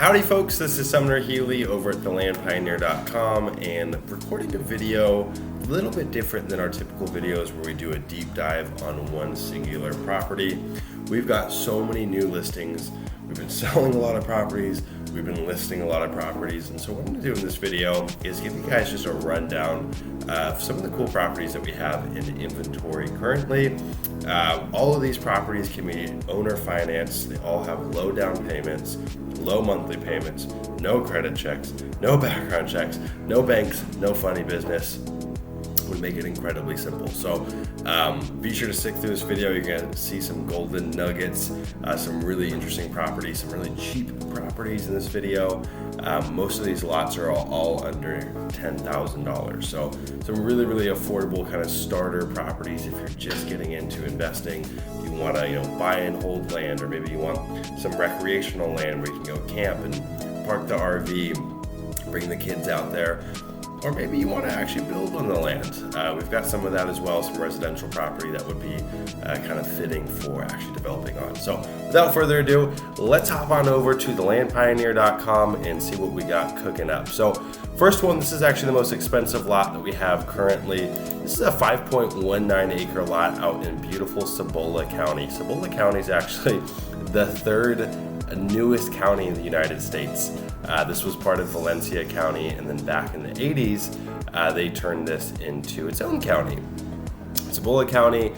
Howdy folks, this is Sumner Healy over at thelandpioneer.com and recording a video a little bit different than our typical videos where we do a deep dive on one singular property. We've got so many new listings. We've been selling a lot of properties. We've been listing a lot of properties. And so what I'm going to do in this video is give you guys just a rundown of some of the cool properties that we have in inventory currently. All of these properties can be owner financed. They all have low down payments, low monthly payments, no credit checks, no background checks, no banks, no funny business. We make it incredibly simple. So be sure to stick through this video. You're going to see some golden nuggets, some really interesting properties, some really cheap properties in this video. Most of these lots are all under $10,000. So some really, really affordable kind of starter properties if you're just getting into investing. You want to buy and hold land, or maybe you want some recreational land where you can go camp and park the RV, bring the kids out there. Or maybe you want to actually build on the land. We've got some of that as well, some residential property that would be kind of fitting for actually developing on. So without further ado, let's hop on over to thelandpioneer.com and see what we got cooking up. So first one, this is actually the most expensive lot that we have currently. This is a 5.19 acre lot out in beautiful Cibola County. Cibola County is actually the third newest county in the United States. This was part of Valencia County, and then back in the 80s, they turned this into its own county. Cibola County,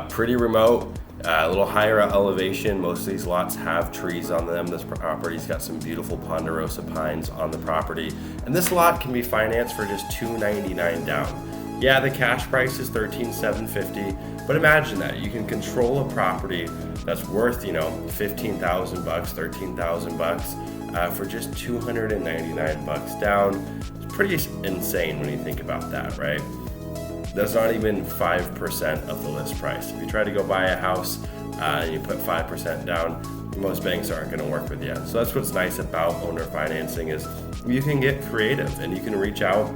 pretty remote, a little higher elevation. Most of these lots have trees on them. This property's got some beautiful ponderosa pines on the property, and this lot can be financed for just $299 down. Yeah, the cash price is $13,750, but imagine that you can control a property that's worth $15,000, $13,000 for just $299 down. It's pretty insane when you think about that, right? That's not even 5% of the list price. If you try to go buy a house and you put 5% down, most banks aren't going to work with you. So that's what's nice about owner financing is you can get creative and you can reach out.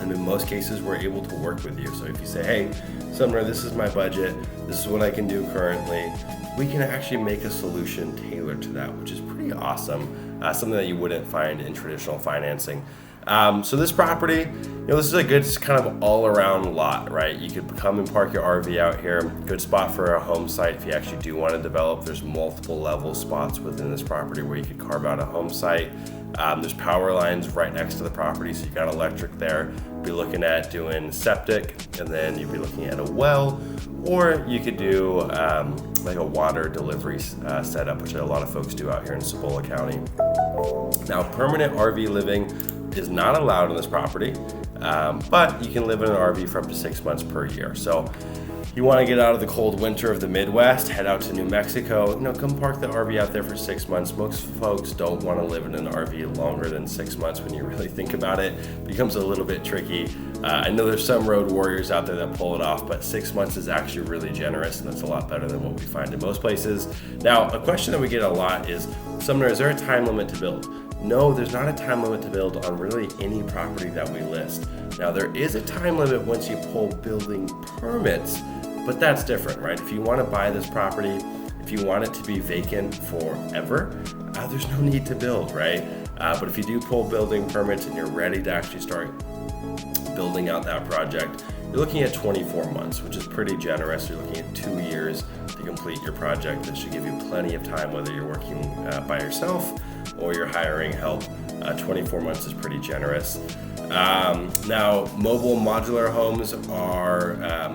And in most cases, we're able to work with you. So if you say, hey, Sumner, this is my budget, this is what I can do currently, we can actually make a solution tailored to that, which is pretty awesome. Something that you wouldn't find in traditional financing. So this property, this is a good kind of all-around lot, right? You could come and park your RV out here. Good spot for a home site if you actually do want to develop. There's multiple level spots within this property where you could carve out a home site. There's power lines right next to the property, so you got electric there. Be looking at doing septic, and then you'd be looking at a well, or you could do like a water delivery setup, which a lot of folks do out here in Cibola County. Now, permanent RV living is not allowed on this property, but you can live in an RV for up to 6 months per year. So you want to get out of the cold winter of the Midwest, head out to New Mexico, come park the RV out there for 6 months. Most folks don't want to live in an RV longer than 6 months. When you really think about it, it becomes a little bit tricky. I know there's some road warriors out there that pull it off, but 6 months is actually really generous, and that's a lot better than what we find in most places. Now, a question that we get a lot is, Sumner, is there a time limit to build? No, there's not a time limit to build on really any property that we list. Now, there is a time limit once you pull building permits, but that's different, right? If you want to buy this property, if you want it to be vacant forever, there's no need to build, right? But if you do pull building permits and you're ready to actually start building out that project, you're looking at 24 months, which is pretty generous. You're looking at 2 years to complete your project. This should give you plenty of time, whether you're working by yourself or you're hiring help. 24 months is pretty generous. Now, mobile modular homes are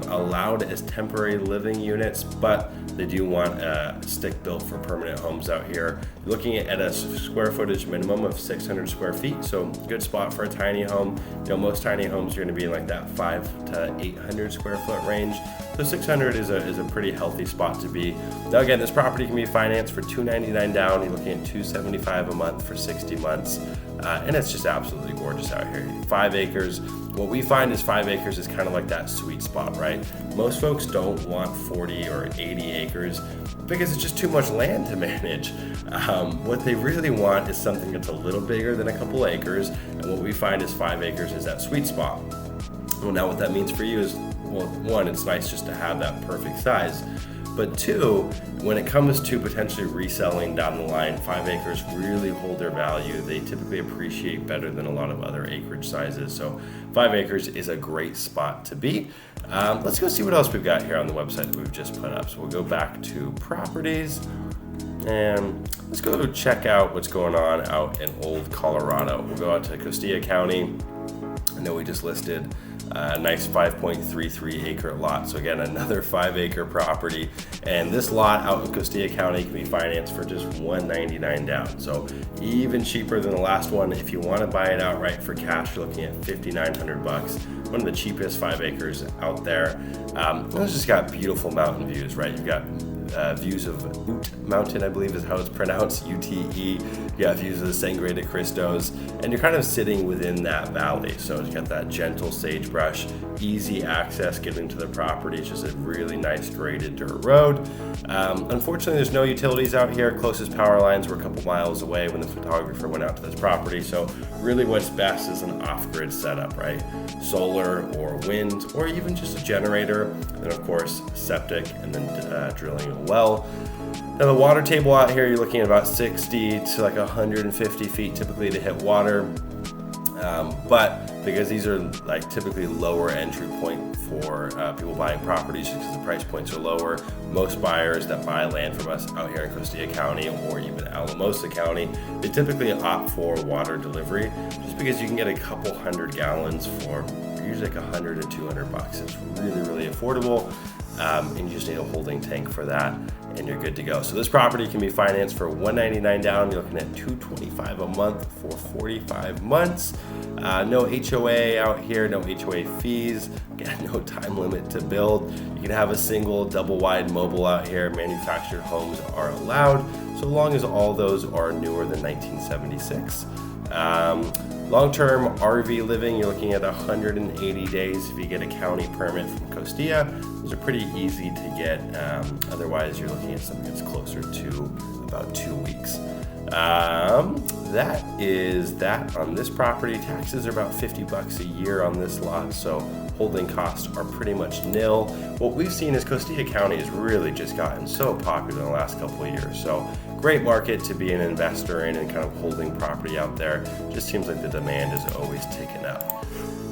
allowed as temporary living units, but they do want stick built for permanent homes out here. You're looking at a square footage minimum of 600 square feet, so good spot for a tiny home. Most tiny homes are going to be in like that 500 to 800 square foot range. So 600 is a pretty healthy spot to be. Now again, this property can be financed for $299 down. You're looking at $275 a month for 60 months. And it's just absolutely gorgeous out here. 5 acres. What we find is 5 acres is kind of like that sweet spot, right? Most folks don't want 40 or 80 acres because it's just too much land to manage. What they really want is something that's a little bigger than a couple acres. And what we find is 5 acres is that sweet spot. Well, now what that means for you is, well, one, it's nice just to have that perfect size. But two, when it comes to potentially reselling down the line, 5 acres really hold their value. They typically appreciate better than a lot of other acreage sizes. So 5 acres is a great spot to be. Let's go see what else we've got here on the website that we've just put up. So we'll go back to properties and let's go check out what's going on out in Old Colorado. We'll go out to Costilla County. I know we just listed a nice 5.33 acre lot. So again, another 5 acre property. And this lot out in Costilla County can be financed for just $199 down. So even cheaper than the last one. If you want to buy it outright for cash, you're looking at $5,900. One of the cheapest 5 acres out there. It's just got beautiful mountain views, right? You've got views of Ute Mountain, I believe is how it's pronounced, UTE. You got views of the Sangre de Cristos, and you're kind of sitting within that valley. So it's got that gentle sagebrush, easy access getting to the property. It's just a really nice graded dirt road. Unfortunately, there's no utilities out here. Closest power lines were a couple miles away when the photographer went out to this property. So really what's best is an off-grid setup, right? Solar or wind, or even just a generator. And of course, septic, and then drilling a well. Now the water table out here, you're looking at about 60 to like 150 feet typically to hit water. But because these are like typically lower entry point for people buying properties just because the price points are lower, most buyers that buy land from us out here in Costilla County or even Alamosa County, they typically opt for water delivery just because you can get a couple hundred gallons for usually like $100 to $200. It's really, really affordable. And you just need a holding tank for that and you're good to go. So this property can be financed for $199 down. You're looking at $225 a month for 45 months. No HOA out here, no HOA fees. Again, no time limit to build. You can have a single, double wide mobile out here. Manufactured homes are allowed, so long as all those are newer than 1976. Long-term RV living, you're looking at 180 days if you get a county permit from Costilla. Those are pretty easy to get. Otherwise, you're looking at something that's closer to about 2 weeks. That is that on this property. Taxes are about $50 a year on this lot, so holding costs are pretty much nil. What we've seen is Costilla County has really just gotten so popular in the last couple of years. So great market to be an investor in and kind of holding property out there. Just seems like the demand is always ticking up.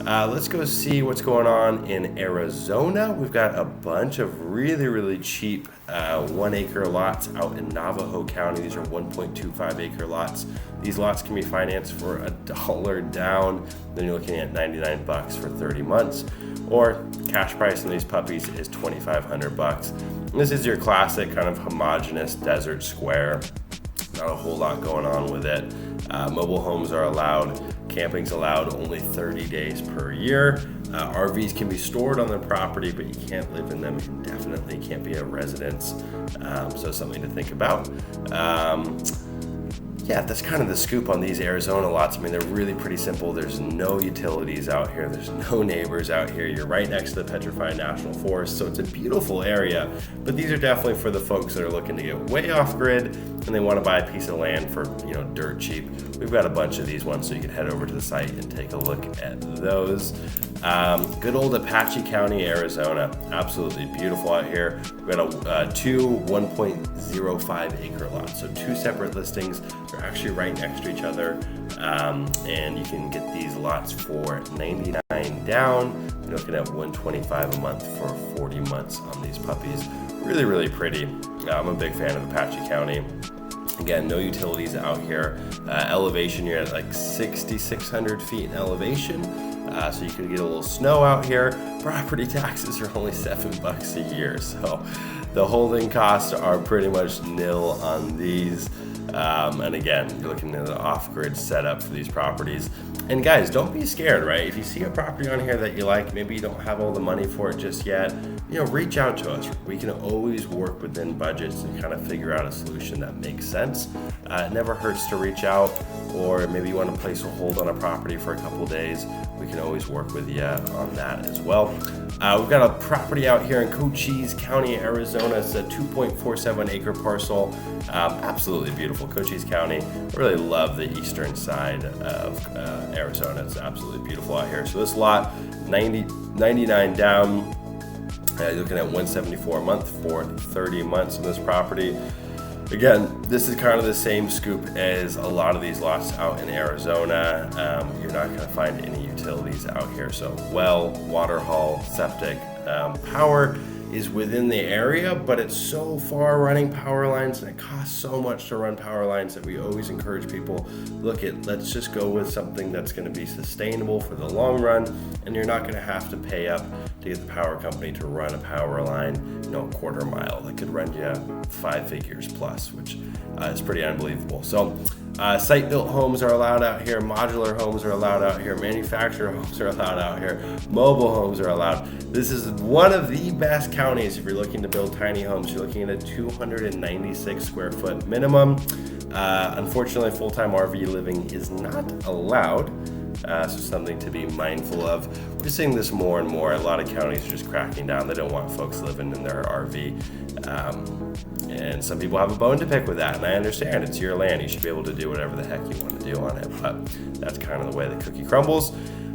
Let's go see what's going on in Arizona. We've got a bunch of really, really cheap 1 acre lots out in Navajo County. These are 1.25 acre lots. These lots can be financed for $1 down. Then you're looking at $99 for 30 months. Or cash price on these puppies is $2,500. This is your classic kind of homogeneous desert square. Not a whole lot going on with it. Mobile homes are allowed. Camping's allowed only 30 days per year. RVs can be stored on the property, but you can't live in them indefinitely. Can't be a residence. So something to think about. Yeah, that's kind of the scoop on these Arizona lots. I mean, they're really pretty simple. There's no utilities out here. There's no neighbors out here. You're right next to the Petrified National Forest, so it's a beautiful area. But these are definitely for the folks that are looking to get way off grid and they want to buy a piece of land for, dirt cheap. We've got a bunch of these ones, so you can head over to the site and take a look at those. Good old Apache County, Arizona. Absolutely beautiful out here. We've got two 1.05 acre lots, so two separate listings. They're actually right next to each other, and you can get these lots for $99 down. You're looking at $125 a month for 40 months on these puppies. Really, really pretty. I'm a big fan of Apache County. Again, no utilities out here. Elevation, you're at like 6,600 feet in elevation. So you can get a little snow out here. Property taxes are only $7 a year. So the holding costs are pretty much nil on these. And again, you're looking at an off-grid setup for these properties. And guys, don't be scared, right? If you see a property on here that you like, maybe you don't have all the money for it just yet, reach out to us. We can always work within budgets and kind of figure out a solution that makes sense. It never hurts to reach out, or maybe you want to place a hold on a property for a couple days. We can always work with you on that as well. We've got a property out here in Cochise County, Arizona. It's a 2.47 acre parcel. Absolutely beautiful, Cochise County. I really love the eastern side of Arizona. It's absolutely beautiful out here. So this lot, $99 down. You're looking at $174 a month for 30 months on this property. Again, this is kind of the same scoop as a lot of these lots out in Arizona. You're not going to find any utilities out here. So well, water haul, septic, power is within the area, but it's so far running power lines and it costs so much to run power lines that we always encourage people, let's just go with something that's going to be sustainable for the long run, and you're not going to have to pay up to get the power company to run a power line, a quarter mile that could run you 5 figures plus, which is pretty unbelievable. So site-built homes are allowed out here, modular homes are allowed out here, manufactured homes are allowed out here, mobile homes are allowed. This is one of the best counties if you're looking to build tiny homes. You're looking at a 296 square foot minimum. Unfortunately, full-time RV living is not allowed. So something to be mindful of. We're seeing this more and more. A lot of counties are just cracking down. They don't want folks living in their RV. And some people have a bone to pick with that, and I understand. It's your land. You should be able to do whatever the heck you want to do on it, but that's kind of the way the cookie crumbles.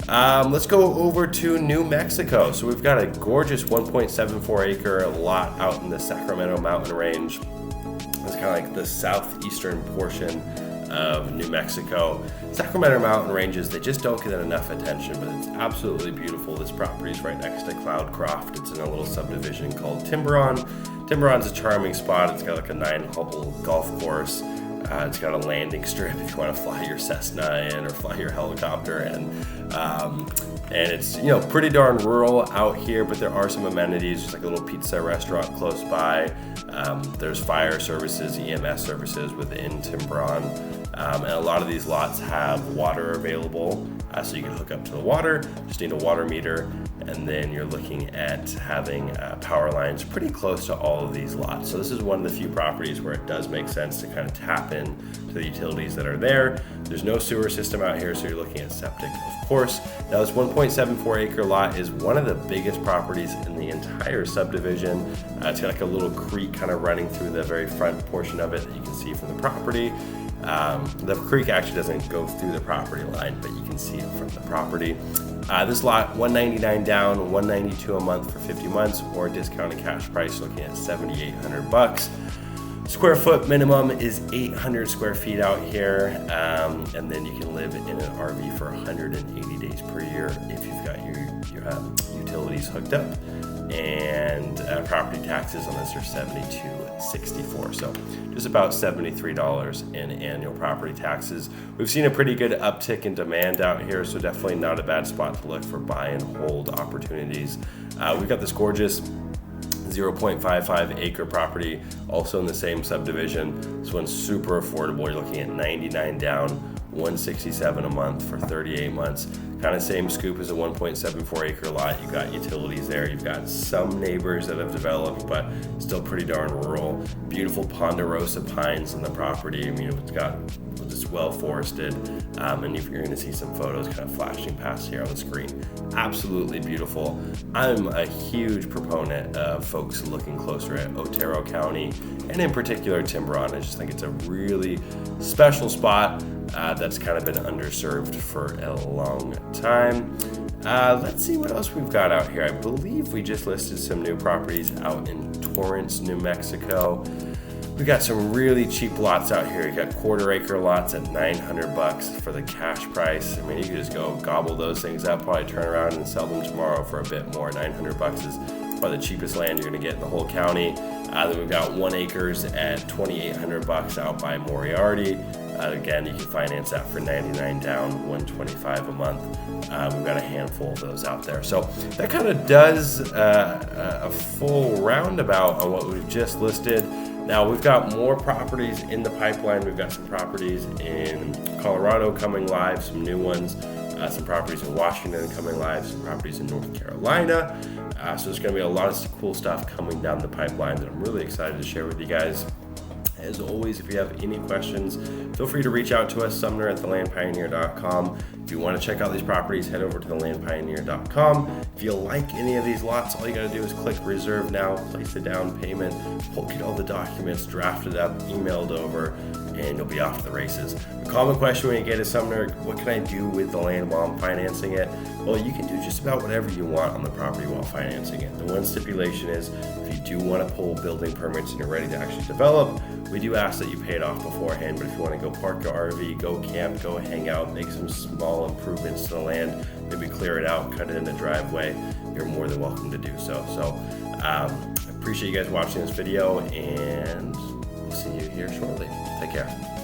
Let's go over to New Mexico. So we've got a gorgeous 1.74 acre lot out in the Sacramento mountain range. It's kind of like the southeastern portion of New Mexico. Sacramento mountain ranges, they just don't get enough attention, but it's absolutely beautiful. This property is right next to Cloudcroft. It's in a little subdivision called Tiburon. Tiburon's a charming spot. It's got like a 9-hole golf course. It's got a landing strip if you want to fly your Cessna in or fly your helicopter in. And it's pretty darn rural out here, but there are some amenities. There's like a little pizza restaurant close by. There's fire services, EMS services within Tiburon. And a lot of these lots have water available, so you can hook up to the water, just need a water meter, and then you're looking at having power lines pretty close to all of these lots. So this is one of the few properties where it does make sense to kind of tap in to the utilities that are there. There's no sewer system out here, so you're looking at septic, of course. Now this 1.74 acre lot is one of the biggest properties in the entire subdivision. It's got like a little creek kind of running through the very front portion of it that you can see from the property. The creek actually doesn't go through the property line, but you can see it from the property. This lot, $199 down, $192 a month for 50 months, or discounted cash price looking at $7,800. Square foot minimum is 800 square feet out here, and then you can live in an RV for 180 days per year if you've got your utilities hooked up. And property taxes on this are $72.64, so just about $73 in annual property taxes. We've seen a pretty good uptick in demand out here, so definitely not a bad spot to look for buy and hold opportunities. We've got this gorgeous 0.55 acre property also in the same subdivision. This one's super affordable. You're looking at $99 down, $167 a month for 38 months. Kind of same scoop as a 1.74 acre lot. You've got utilities there. You've got some neighbors that have developed, but still pretty darn rural. Beautiful ponderosa pines on the property. It's well forested, and you're going to see some photos kind of flashing past here on the screen. Absolutely beautiful. I'm a huge proponent of folks looking closer at Otero County, and in particular Tiburon. I just think it's a really special spot that's kind of been underserved for a long time. Let's see what else we've got out here. I believe we just listed some new properties out in Torrance, New Mexico. We got some really cheap lots out here. You got quarter-acre lots at $900 for the cash price. I mean, you can just go gobble those things up, probably turn around and sell them tomorrow for a bit more. $900 is probably the cheapest land you're going to get in the whole county. Then we've got 1 acres at $2,800 out by Moriarty. Again, you can finance that for $99 down, $125 a month. We've got a handful of those out there. So that kind of does a full roundabout on what we've just listed. Now we've got more properties in the pipeline. We've got some properties in Colorado coming live, some new ones, some properties in Washington coming live, some properties in North Carolina. So there's going to be a lot of cool stuff coming down the pipeline that I'm really excited to share with you guys. As always, if you have any questions, feel free to reach out to us, Sumner at thelandpioneer.com. If you want to check out these properties, head over to thelandpioneer.com. If you like any of these lots, all you got to do is click reserve now, place a down payment, get all the documents drafted up, emailed over, and you'll be off to the races. The common question when you get to Sumner, what can I do with the land while I'm financing it? Well, you can do just about whatever you want on the property while financing it. The one stipulation is if you do want to pull building permits and you're ready to actually develop, we do ask that you pay it off beforehand. But if you want to go park your RV, go camp, go hang out, make some small improvements to the land, maybe clear it out, cut it in the driveway, you're more than welcome to do so. So I appreciate you guys watching this video, and we'll see you here shortly. Take care.